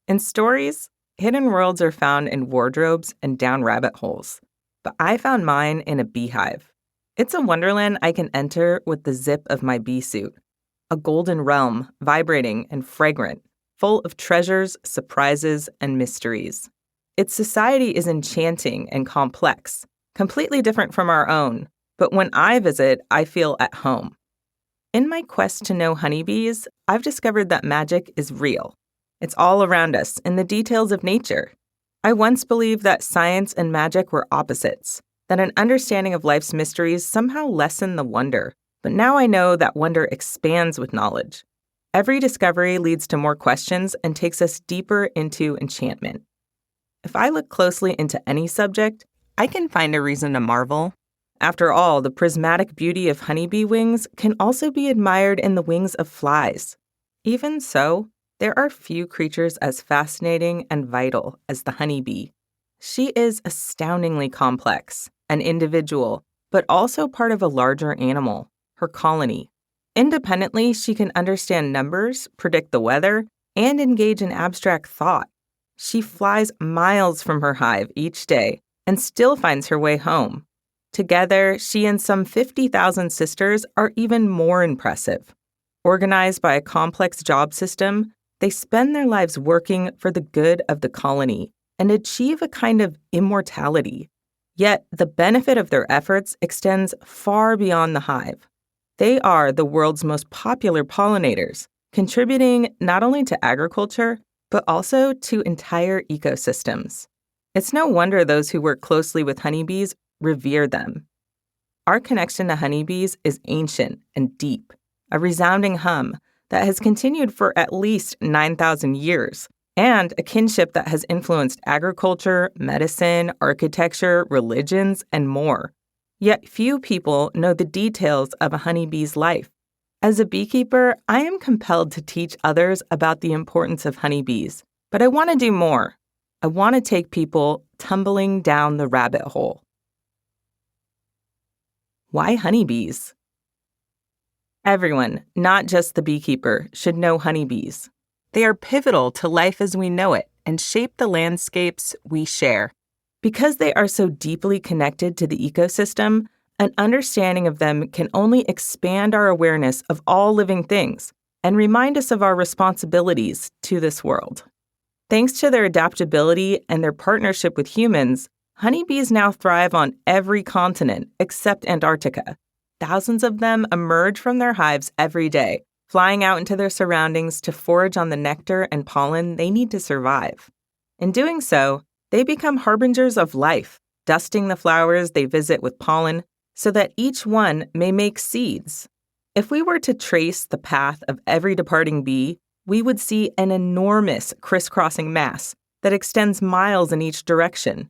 In stories, hidden worlds are found in wardrobes and down rabbit holes. But I found mine in a beehive. It's a wonderland I can enter with the zip of my bee suit. A golden realm, vibrating and fragrant, full of treasures, surprises, and mysteries. Its society is enchanting and complex, completely different from our own, but when I visit, I feel at home. In my quest to know honeybees, I've discovered that magic is real. It's all around us in the details of nature. I once believed that science and magic were opposites, that an understanding of life's mysteries somehow lessened the wonder, but now I know that wonder expands with knowledge. Every discovery leads to more questions and takes us deeper into enchantment. If I look closely into any subject, I can find a reason to marvel. After all, the prismatic beauty of honeybee wings can also be admired in the wings of flies. Even so, there are few creatures as fascinating and vital as the honeybee. She is astoundingly complex, an individual, but also part of a larger animal, her colony. Independently, she can understand numbers, predict the weather, and engage in abstract thought. She flies miles from her hive each day and still finds her way home. Together, she and some 50,000 sisters are even more impressive. Organized by a complex job system, they spend their lives working for the good of the colony and achieve a kind of immortality. Yet, the benefit of their efforts extends far beyond the hive. They are the world's most popular pollinators, contributing not only to agriculture, but also to entire ecosystems. It's no wonder those who work closely with honeybees revere them. Our connection to honeybees is ancient and deep, a resounding hum that has continued for at least 9,000 years, and a kinship that has influenced agriculture, medicine, architecture, religions, and more. Yet few people know the details of a honeybee's life. As a beekeeper, I am compelled to teach others about the importance of honeybees, but I want to do more. I want to take people tumbling down the rabbit hole. Why honeybees? Everyone, not just the beekeeper, should know honeybees. They are pivotal to life as we know it and shape the landscapes we share. Because they are so deeply connected to the ecosystem, an understanding of them can only expand our awareness of all living things and remind us of our responsibilities to this world. Thanks to their adaptability and their partnership with humans, honeybees now thrive on every continent except Antarctica. Thousands of them emerge from their hives every day, flying out into their surroundings to forage on the nectar and pollen they need to survive. In doing so, they become harbingers of life, dusting the flowers they visit with pollen so that each one may make seeds. If we were to trace the path of every departing bee, we would see an enormous crisscrossing mass that extends miles in each direction.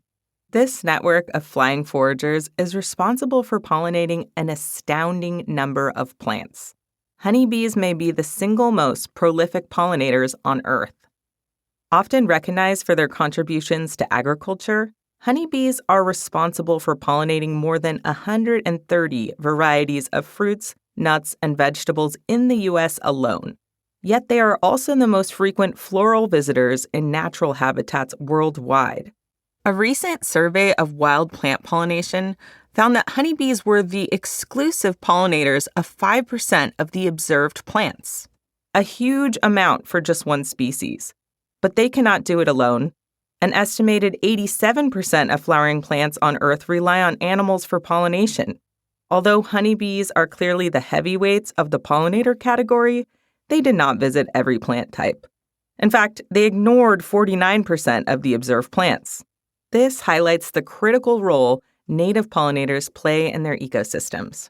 This network of flying foragers is responsible for pollinating an astounding number of plants. Honeybees may be the single most prolific pollinators on Earth. Often recognized for their contributions to agriculture, honeybees are responsible for pollinating more than 130 varieties of fruits, nuts, and vegetables in the U.S. alone. Yet they are also the most frequent floral visitors in natural habitats worldwide. A recent survey of wild plant pollination found that honeybees were the exclusive pollinators of 5% of the observed plants, a huge amount for just one species. But they cannot do it alone. An estimated 87% of flowering plants on Earth rely on animals for pollination. Although honeybees are clearly the heavyweights of the pollinator category, they did not visit every plant type. In fact, they ignored 49% of the observed plants. This highlights the critical role native pollinators play in their ecosystems.